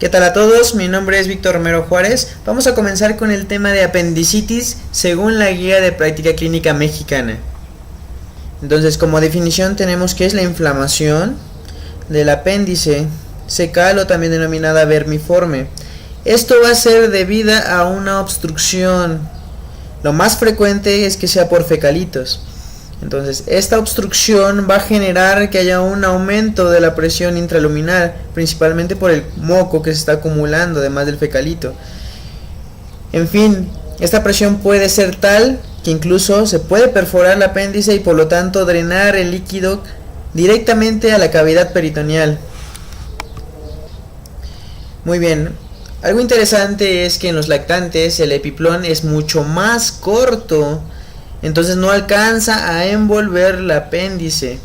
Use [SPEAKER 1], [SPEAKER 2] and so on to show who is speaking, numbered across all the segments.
[SPEAKER 1] ¿Qué tal a todos? Mi nombre es Víctor Romero Juárez. Vamos a comenzar con el tema de apendicitis según la Guía de Práctica Clínica Mexicana. Entonces, como definición tenemos que es la inflamación del apéndice secal o también denominada vermiforme. Esto va a ser debida a una obstrucción. Lo más frecuente es que sea por fecalitos. Entonces, esta obstrucción va a generar que haya un aumento de la presión intraluminal, principalmente por el moco que se está acumulando, además del fecalito. En fin, esta presión puede ser tal que incluso se puede perforar el apéndice y por lo tanto drenar el líquido directamente a la cavidad peritoneal. Muy bien, algo interesante es que en los lactantes el epiplón es mucho más corto. Entonces no alcanza a envolver el apéndice.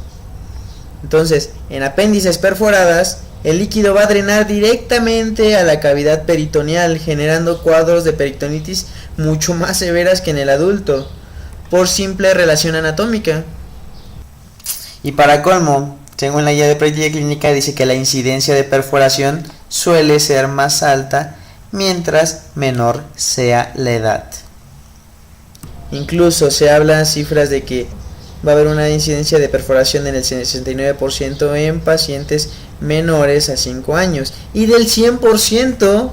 [SPEAKER 1] Entonces, en apéndices perforadas, el líquido va a drenar directamente a la cavidad peritoneal, generando cuadros de peritonitis mucho más severas que en el adulto, por simple relación anatómica. Y para colmo, según la guía de práctica clínica, dice que la incidencia de perforación suele ser más alta mientras menor sea la edad. Incluso se hablan cifras de que va a haber una incidencia de perforación en el 69% en pacientes menores a 5 años y del 100%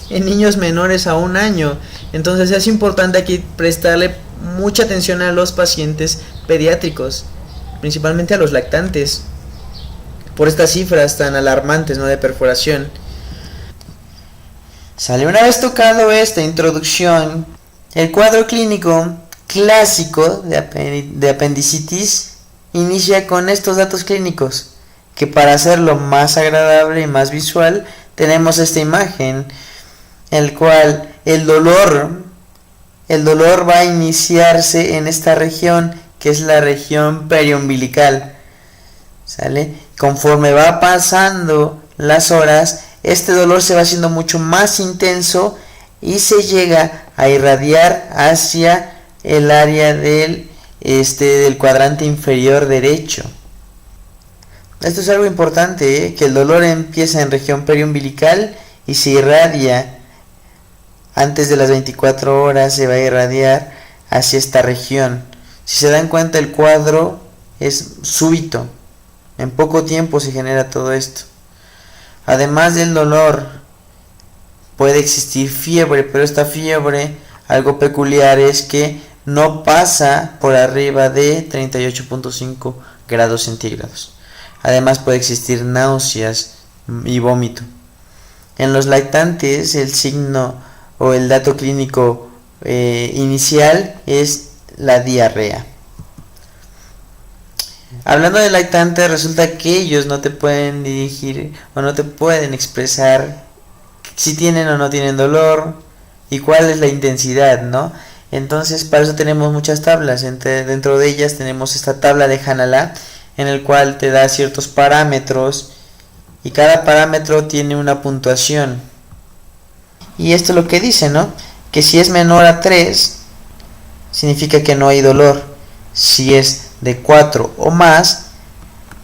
[SPEAKER 1] en niños menores a 1 año. Entonces es importante aquí prestarle mucha atención a los pacientes pediátricos, principalmente a los lactantes, por estas cifras tan alarmantes, ¿no?, de perforación. Una vez tocado esta introducción, el cuadro clínico clásico de apendicitis inicia con estos datos clínicos, que para hacerlo más agradable y más visual tenemos esta imagen, el cual el dolor va a iniciarse en esta región, que es la región periumbilical, ¿sale? Conforme va pasando las horas, este dolor se va haciendo mucho más intenso y se llega a irradiar hacia el área del cuadrante inferior derecho. Esto es algo importante, que el dolor empieza en región periumbilical y se irradia antes de las 24 horas, se va a irradiar hacia esta región. Si se dan cuenta, el cuadro es súbito, en poco tiempo se genera todo esto. Además del dolor, puede existir fiebre, pero esta fiebre, algo peculiar es que no pasa por arriba de 38.5 grados centígrados. Además puede existir náuseas y vómito. En los lactantes, el signo o el dato clínico inicial es la diarrea. Hablando de lactantes, resulta que ellos no te pueden dirigir o no te pueden expresar si tienen o no tienen dolor y cuál es la intensidad, ¿no? Entonces, para eso tenemos muchas tablas. Dentro de ellas tenemos esta tabla de Hanala, en el cual te da ciertos parámetros y cada parámetro tiene una puntuación. Y esto es lo que dice, ¿no? Que si es menor a 3, significa que no hay dolor. Si es de 4 o más,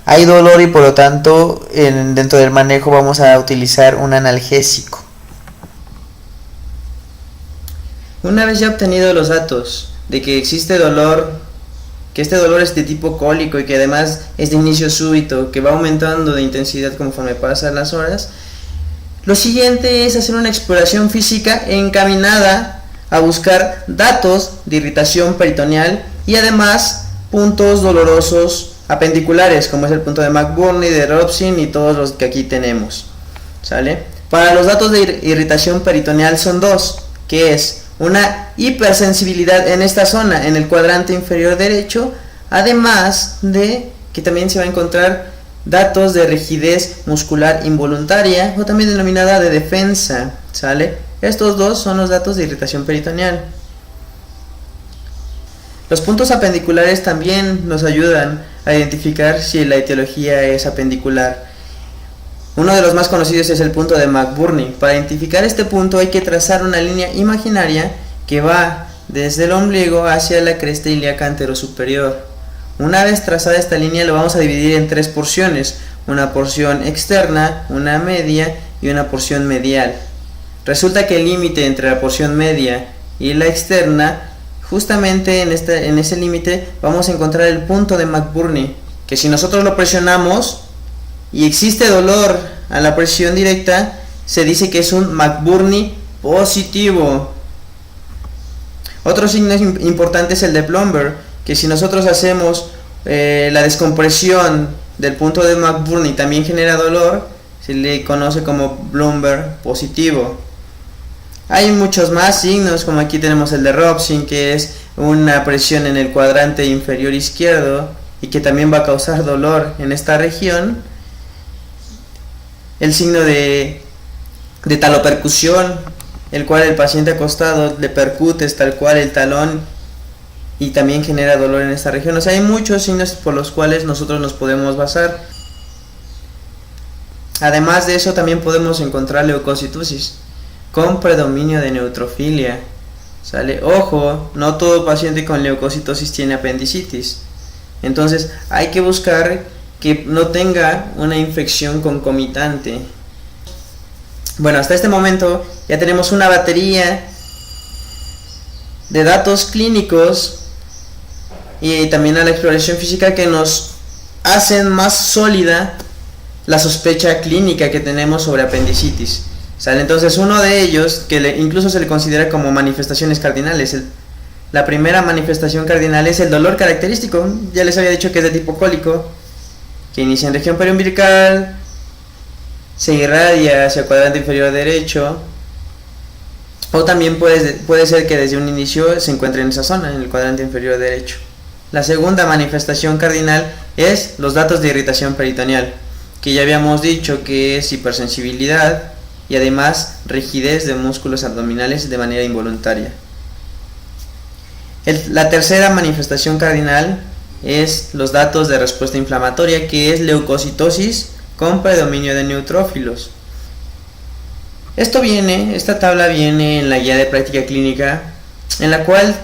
[SPEAKER 1] hay dolor y por lo tanto dentro del manejo vamos a utilizar un analgésico. Una vez ya obtenido los datos de que existe dolor, que este dolor es de tipo cólico y que además es de inicio súbito, que va aumentando de intensidad conforme pasan las horas, lo siguiente es hacer una exploración física encaminada a buscar datos de irritación peritoneal y además puntos dolorosos apendiculares, como es el punto de McBurney, de Robson y todos los que aquí tenemos, ¿sale? Para los datos de irritación peritoneal son dos, que es una hipersensibilidad en esta zona, en el cuadrante inferior derecho, además de que también se va a encontrar datos de rigidez muscular involuntaria, o también denominada de defensa, ¿sale? Estos dos son los datos de irritación peritoneal. Los puntos apendiculares también nos ayudan a identificar si la etiología es apendicular. Uno de los más conocidos es el punto de McBurney. Para identificar este punto hay que trazar una línea imaginaria que va desde el ombligo hacia la cresta ilíaca anterosuperior. Una vez trazada esta línea lo vamos a dividir en 3 porciones, una porción externa, una media y una porción medial. Resulta que el límite entre la porción media y la externa, justamente en ese límite vamos a encontrar el punto de McBurney, que si nosotros lo presionamos y existe dolor a la presión directa, se dice que es un McBurney positivo. Otro signo importante es el de Plumber, que si nosotros hacemos la descompresión del punto de McBurney también genera dolor, se le conoce como Plumber positivo. Hay muchos más signos, como aquí tenemos el de Robson, que es una presión en el cuadrante inferior izquierdo y que también va a causar dolor en esta región. El signo de talopercusión, el cual el paciente acostado le percute tal cual el talón y también genera dolor en esta región. O sea, hay muchos signos por los cuales nosotros nos podemos basar. Además de eso, también podemos encontrar leucocitosis con predominio de neutrofilia. ¿Sale? Ojo, no todo paciente con leucocitosis tiene apendicitis. Entonces hay que buscar que no tenga una infección concomitante. Bueno, hasta este momento ya tenemos una batería de datos clínicos y también a la exploración física que nos hacen más sólida la sospecha clínica que tenemos sobre apendicitis. ¿Sale? Entonces uno de ellos, que incluso se le considera como manifestaciones cardinales, la primera manifestación cardinal es el dolor característico. Ya les había dicho que es de tipo cólico, que inicia en región periumbilical, se irradia hacia el cuadrante inferior derecho, o también puede ser que desde un inicio se encuentre en esa zona, en el cuadrante inferior derecho. La segunda manifestación cardinal es los datos de irritación peritoneal, que ya habíamos dicho que es hipersensibilidad y además rigidez de músculos abdominales de manera involuntaria. La tercera manifestación cardinal es los datos de respuesta inflamatoria, que es leucocitosis con predominio de neutrófilos. Esta tabla viene en la guía de práctica clínica, en la cual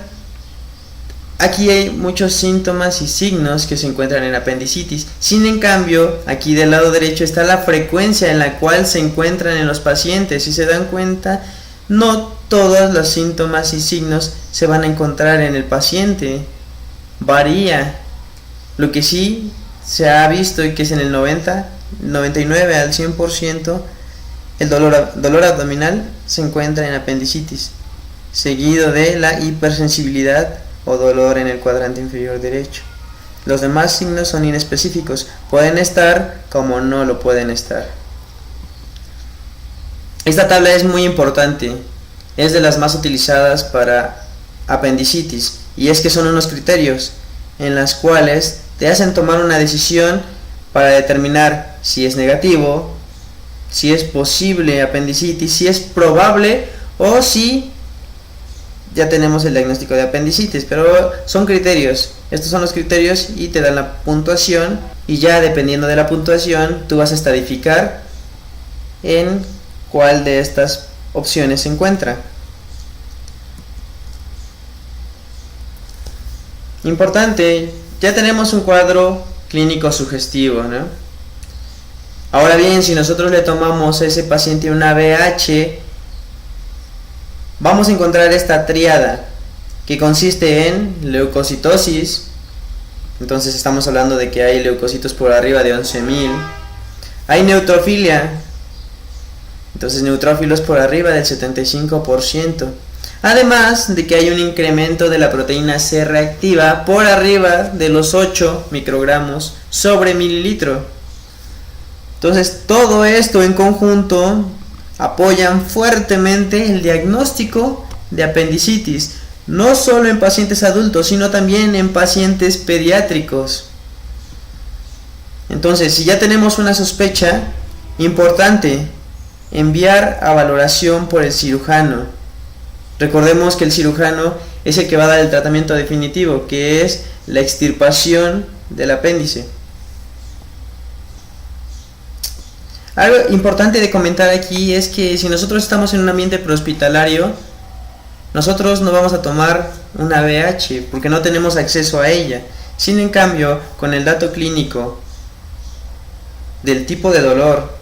[SPEAKER 1] aquí hay muchos síntomas y signos que se encuentran en apendicitis. Sin en cambio, aquí del lado derecho está la frecuencia en la cual se encuentran en los pacientes. Si se dan cuenta, no todos los síntomas y signos se van a encontrar en el paciente. Varía. Lo que sí se ha visto y que es en el 99 al 100%, el dolor abdominal se encuentra en apendicitis, seguido de la hipersensibilidad o dolor en el cuadrante inferior derecho. Los demás signos son inespecíficos, pueden estar como no lo pueden estar. Esta tabla es muy importante, es de las más utilizadas para apendicitis, y es que son unos criterios en las cuales te hacen tomar una decisión para determinar si es negativo, si es posible apendicitis, si es probable o si ya tenemos el diagnóstico de apendicitis. Pero son criterios, estos son los criterios y te dan la puntuación, y ya dependiendo de la puntuación tú vas a estadificar en cuál de estas opciones se encuentra. Importante, ya tenemos un cuadro clínico sugestivo, ¿no? Ahora bien, si nosotros le tomamos a ese paciente una BH, vamos a encontrar esta tríada que consiste en leucocitosis. Entonces estamos hablando de que hay leucocitos por arriba de 11.000. Hay neutrofilia, entonces neutrófilos por arriba del 75%. Además de que hay un incremento de la proteína C reactiva por arriba de los 8 microgramos sobre mililitro. Entonces todo esto en conjunto apoyan fuertemente el diagnóstico de apendicitis, no solo en pacientes adultos, sino también en pacientes pediátricos. Entonces, si ya tenemos una sospecha, importante enviar a valoración por el cirujano. Recordemos que el cirujano es el que va a dar el tratamiento definitivo, que es la extirpación del apéndice. Algo importante de comentar aquí es que si nosotros estamos en un ambiente prehospitalario, nosotros no vamos a tomar una BH porque no tenemos acceso a ella. Sin en cambio, con el dato clínico del tipo de dolor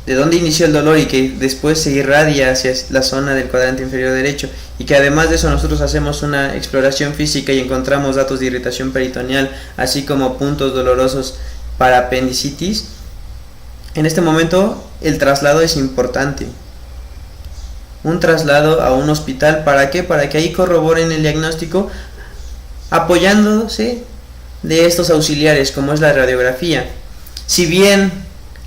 [SPEAKER 1] de dónde inició el dolor y que después se irradia hacia la zona del cuadrante inferior derecho, y que además de eso nosotros hacemos una exploración física y encontramos datos de irritación peritoneal, así como puntos dolorosos para apendicitis, en este momento el traslado es importante. Un traslado a un hospital, ¿para qué? Para que ahí corroboren el diagnóstico apoyándose de estos auxiliares como es la radiografía. Si bien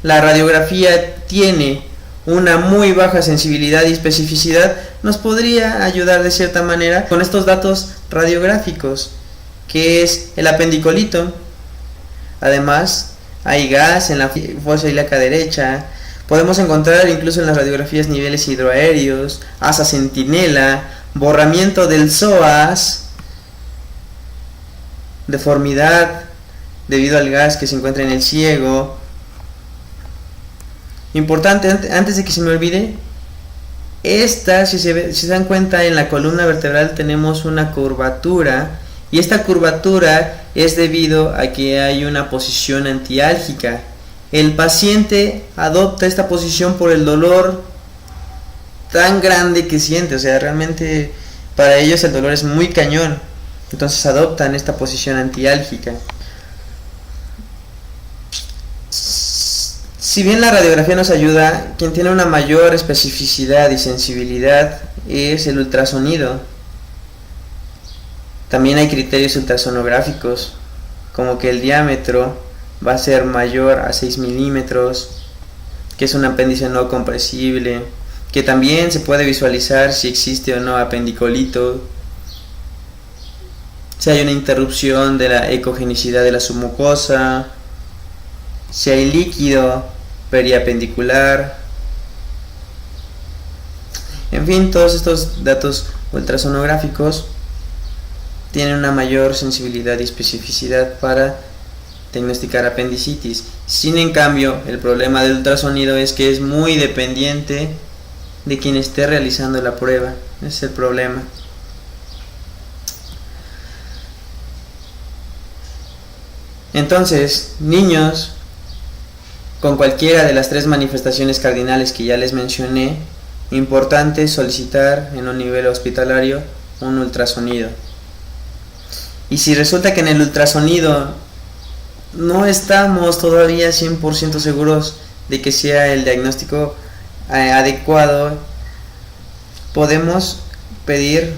[SPEAKER 1] la radiografía tiene una muy baja sensibilidad y especificidad, nos podría ayudar de cierta manera con estos datos radiográficos, que es el apendicolito. Además, hay gas en la fosa ilíaca derecha. Podemos encontrar incluso en las radiografías niveles hidroaéreos, asa centinela, borramiento del psoas, deformidad debido al gas que se encuentra en el ciego. Importante, antes de que se me olvide, si se dan cuenta, en la columna vertebral tenemos una curvatura, y esta curvatura es debido a que hay una posición antiálgica. El paciente adopta esta posición por el dolor tan grande que siente, o sea, realmente para ellos el dolor es muy cañón, entonces adoptan esta posición antiálgica. Si bien la radiografía nos ayuda, quien tiene una mayor especificidad y sensibilidad es el ultrasonido. También hay criterios ultrasonográficos, como que el diámetro va a ser mayor a 6 milímetros, que es un apéndice no compresible, que también se puede visualizar si existe o no apendicolito, si hay una interrupción de la ecogenicidad de la submucosa, si hay líquido periapendicular. En fin, todos estos datos ultrasonográficos tienen una mayor sensibilidad y especificidad para diagnosticar apendicitis. Sin en cambio, el problema del ultrasonido es que es muy dependiente de quien esté realizando la prueba. Ese es el problema. Entonces, niños con cualquiera de las tres manifestaciones cardinales que ya les mencioné, importante solicitar en un nivel hospitalario un ultrasonido. Y si resulta que en el ultrasonido no estamos todavía 100% seguros de que sea el diagnóstico adecuado, podemos pedir,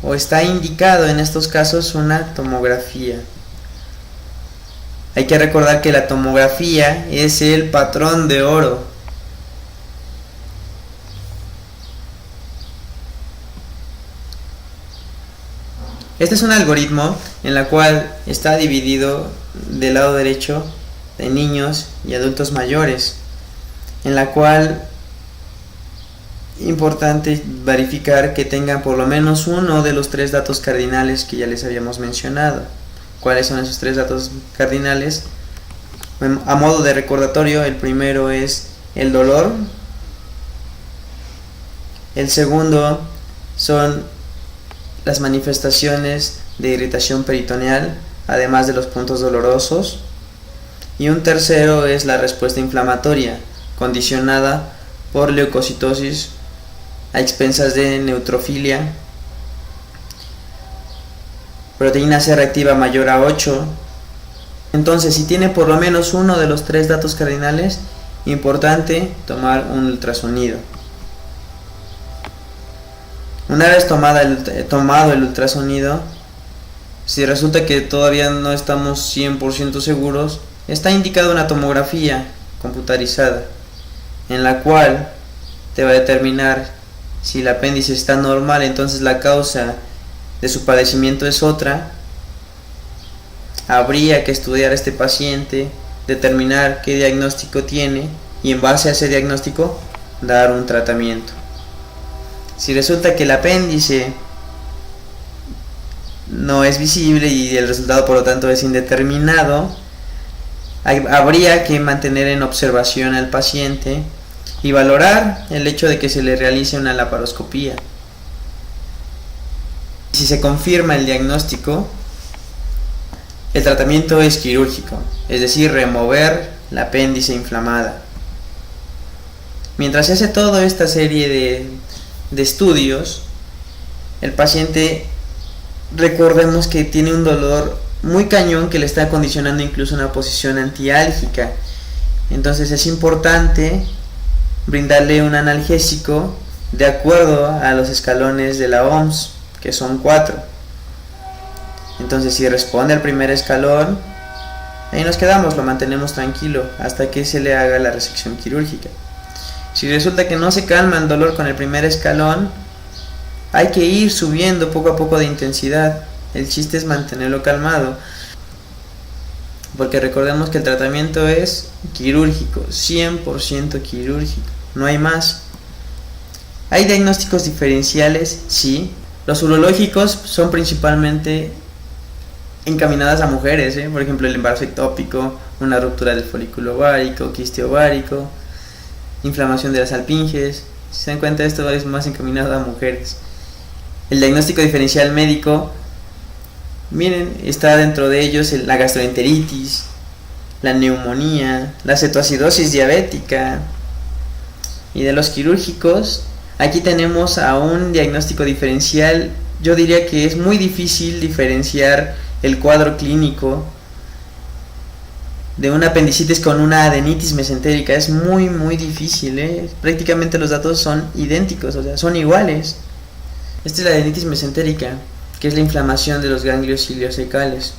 [SPEAKER 1] o está indicado en estos casos, una tomografía. Hay que recordar que la tomografía es el patrón de oro. Este es un algoritmo en el cual está dividido del lado derecho de niños y adultos mayores, en la cual importante verificar que tengan por lo menos uno de los tres datos cardinales que ya les habíamos mencionado. ¿Cuáles son esos tres datos cardinales? A modo de recordatorio, el primero es el dolor, el segundo son las manifestaciones de irritación peritoneal, además de los puntos dolorosos, y un tercero es la respuesta inflamatoria, condicionada por leucocitosis a expensas de neutrofilia, proteína C reactiva mayor a 8. Entonces, si tiene por lo menos uno de los tres datos cardinales, importante tomar un ultrasonido. Una vez tomado el ultrasonido, si resulta que todavía no estamos 100% seguros, está indicada una tomografía computarizada, en la cual te va a determinar si el apéndice está normal, entonces la causa de su padecimiento es otra. Habría que estudiar a este paciente, determinar qué diagnóstico tiene y en base a ese diagnóstico dar un tratamiento. Si resulta que el apéndice no es visible y el resultado por lo tanto es indeterminado, habría que mantener en observación al paciente y valorar el hecho de que se le realice una laparoscopía. Si se confirma el diagnóstico, el tratamiento es quirúrgico, es decir, remover la apéndice inflamada. Mientras se hace toda esta serie de estudios, el paciente, recordemos que tiene un dolor muy cañón que le está condicionando incluso una posición antiálgica. Entonces es importante brindarle un analgésico de acuerdo a los escalones de la OMS, que son 4. Entonces si responde al primer escalón, ahí nos quedamos, lo mantenemos tranquilo hasta que se le haga la resección quirúrgica. Si resulta que no se calma el dolor con el primer escalón, hay que ir subiendo poco a poco de intensidad. El chiste es mantenerlo calmado, porque recordemos que el tratamiento es quirúrgico, 100% quirúrgico, no hay más. ¿Hay diagnósticos diferenciales? Sí. Los urológicos son principalmente encaminadas a mujeres, por ejemplo el embarazo ectópico, una ruptura del folículo ovárico, quiste ovárico, inflamación de las alpinges. Si se dan cuenta, esto es más encaminado a mujeres. El diagnóstico diferencial médico, miren, está dentro de ellos la gastroenteritis, la neumonía, la cetoacidosis diabética. Y de los quirúrgicos, aquí tenemos a un diagnóstico diferencial. Yo diría que es muy difícil diferenciar el cuadro clínico de una apendicitis con una adenitis mesentérica. Es muy difícil, prácticamente los datos son idénticos, o sea, son iguales. Esta es la adenitis mesentérica, que es la inflamación de los ganglios iliocecales,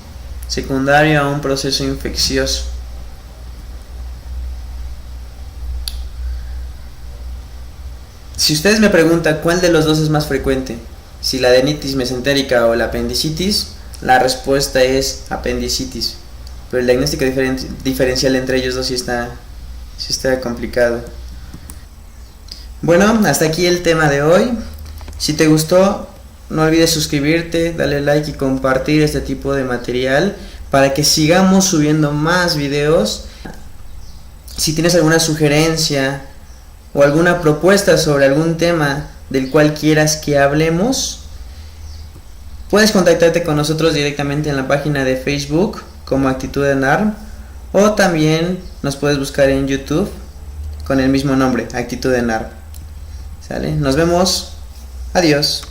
[SPEAKER 1] secundario a un proceso infeccioso. Si ustedes me preguntan cuál de los dos es más frecuente, si la adenitis mesentérica o la apendicitis, la respuesta es apendicitis, pero el diagnóstico diferencial entre ellos dos sí está complicado. Bueno, hasta aquí el tema de hoy. Si te gustó, no olvides suscribirte, darle like y compartir este tipo de material para que sigamos subiendo más videos. Si tienes alguna sugerencia o alguna propuesta sobre algún tema del cual quieras que hablemos, puedes contactarte con nosotros directamente en la página de Facebook como Actitud de NARM, o también nos puedes buscar en YouTube con el mismo nombre, Actitud de NARM. ¿Sale? Nos vemos. Adiós.